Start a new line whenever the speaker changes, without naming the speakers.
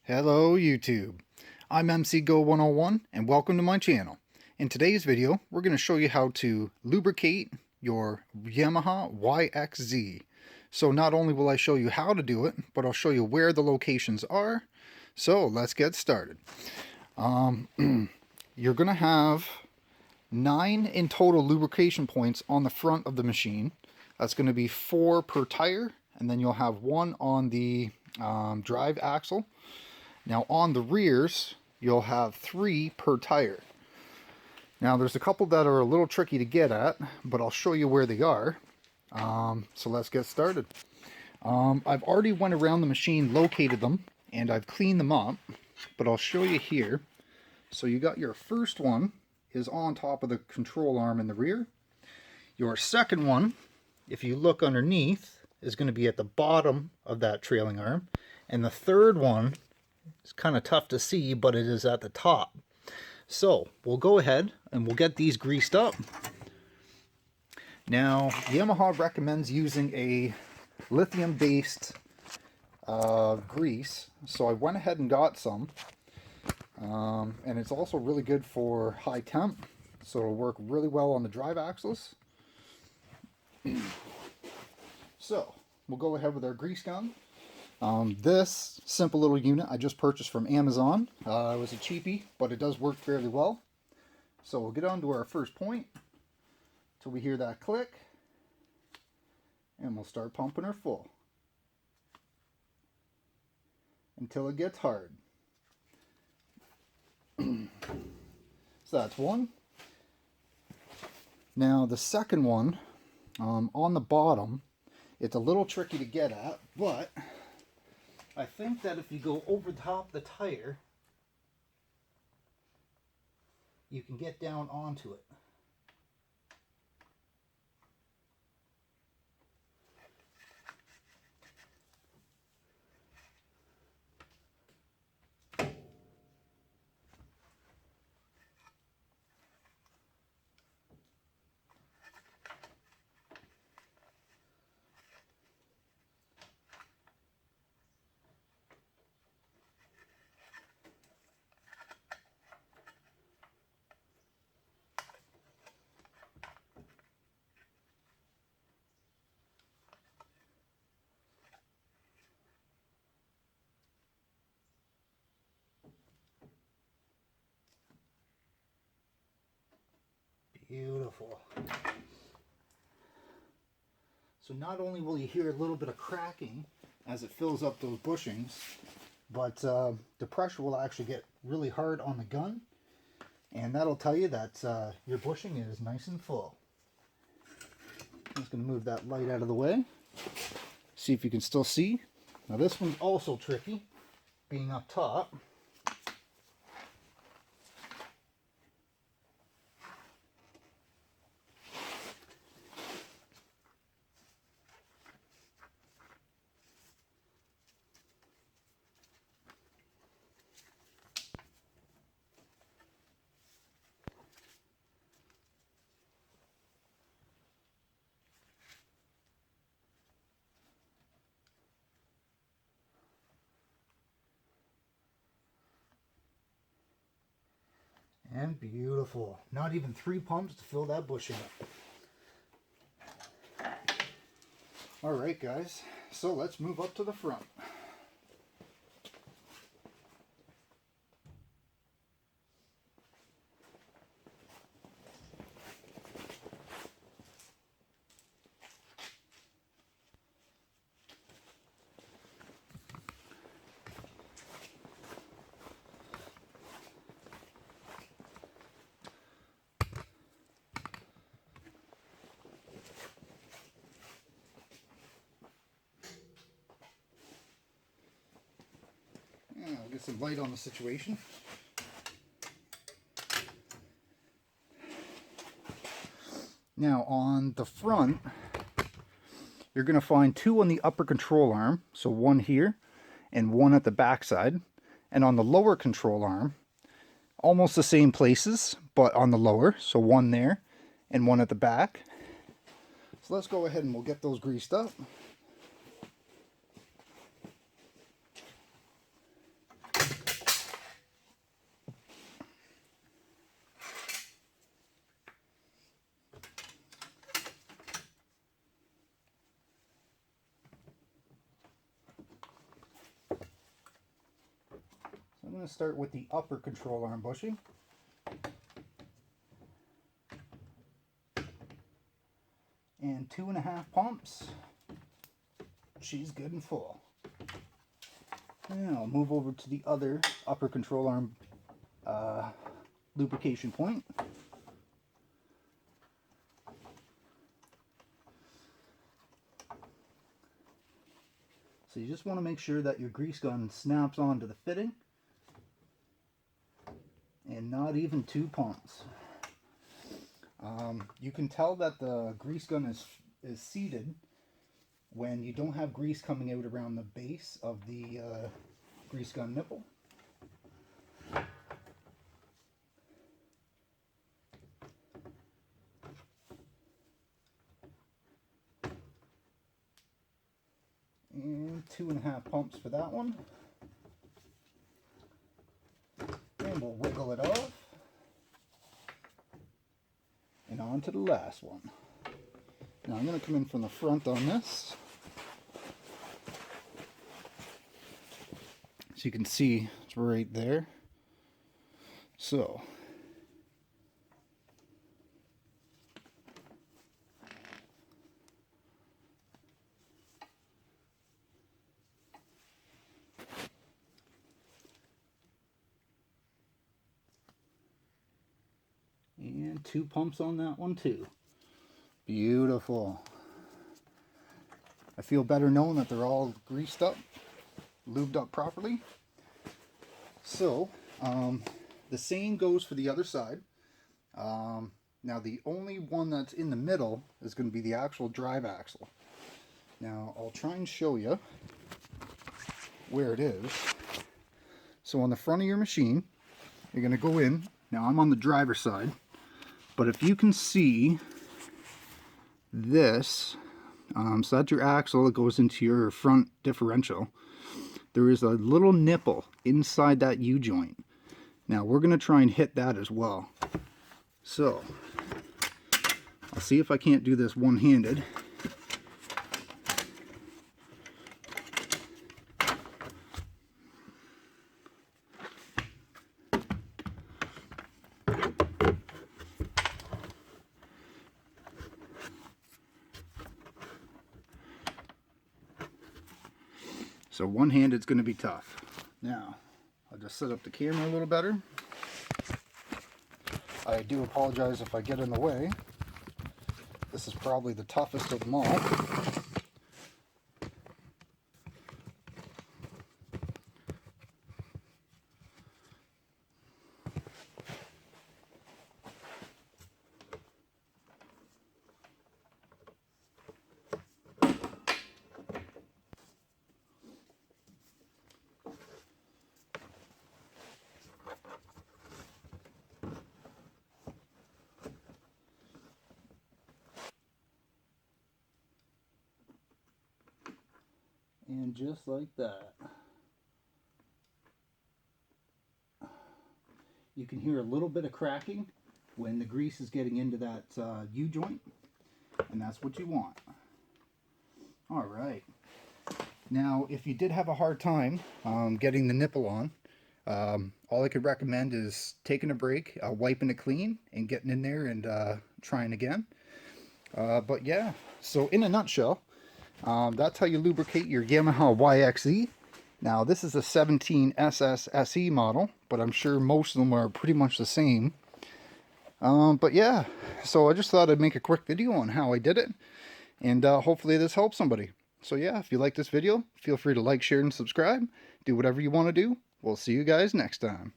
Hello YouTube, I'm MC Go 101 and welcome to my channel. In today's video we're going to show you how to lubricate your Yamaha YXZ. So not only will I show you how to do it, but I'll show you where the locations are. So let's get started. You're going to have 9 in total lubrication points on the front of the machine. That's going to be 4 per tire, and then you'll have 1 on the drive axle. Now on the rears, you'll have 3 per tire. Now there's a couple that are a little tricky to get at, but I'll show you where they are. So let's get started. I've already went around the machine, located them, and I've cleaned them up, but I'll show you here. So you got your first one is on top of the control arm in the rear. Your second one, if you look underneath, is going to be at the bottom of that trailing arm. And the third one, it's kind of tough to see, but it is at the top. So we'll go ahead and we'll get these greased up. Now Yamaha recommends using a lithium-based grease, so I went ahead and got some. And it's also really good for high temp, so it'll work really well on the drive axles. So we'll go ahead with our grease gun. This simple little unit I just purchased from Amazon. It was a cheapie, but it does work fairly well. So we'll get on to our first point till we hear that click, and we'll start pumping her full until it gets hard. So that's one. Now the second one, on the bottom, it's a little tricky to get at, but I think that if you go over the top of the tire, you can get down onto it. Beautiful. So not only will you hear a little bit of cracking as it fills up those bushings, but the pressure will actually get really hard on the gun, and that'll tell you that your bushing is nice and full. I'm just going to move that light out of the way. See if you can still see. Now this one's also tricky, being up top. And beautiful. Not even 3 pumps to fill that bushing up. Alright guys, so let's move up to the front. I'll get some light on the situation. Now on the front, you're going to find 2 on the upper control arm, so 1 here and 1 at the back side. And on the lower control arm, almost the same places, but on the lower, so 1 there and 1 at the back. So let's go ahead and we'll get those greased up. going to start with the upper control arm bushing. And 2.5 pumps. She's good and full. Now I'll move over to the other upper control arm lubrication point. So you just want to make sure that your grease gun snaps onto the fitting, and not even 2 pumps. You can tell that the grease gun is seated when you don't have grease coming out around the base of the grease gun nipple. And 2.5 pumps for that one. And we'll wiggle it off. And on to the last one. Now I'm going to come in from the front on this. So you can see it's right there. So and 2 pumps on that one too. Beautiful. I feel better knowing that they're all greased up, lubed up properly. So the same goes for the other side. Now the only one that's in the middle is going to be the actual drive axle. Now I'll try and show you where it is. So on the front of your machine, you're going to go in. Now I'm on the driver's side, but if you can see this, so that's your axle that goes into your front differential. There is a little nipple inside that U-joint. Now we're going to try and hit that as well. So I'll see if I can't do this one-handed. So one-handed it's going to be tough. Now, I'll just set up the camera a little better. I do apologize if I get in the way. This is probably the toughest of them all. And just like that, you can hear a little bit of cracking when the grease is getting into that U-joint, and that's what you want. All right. Now, if you did have a hard time getting the nipple on, all I could recommend is taking a break, wiping it clean, and getting in there and trying again. But yeah, so in a nutshell, that's how you lubricate your Yamaha YXZ. Now this is a 17 SS SE model, but I'm sure most of them are pretty much the same. But yeah, so I just thought I'd make a quick video on how I did it, and hopefully this helps somebody. So yeah, if you like this video, feel free to like, share, and subscribe. Do whatever you want to do. We'll see you guys next time.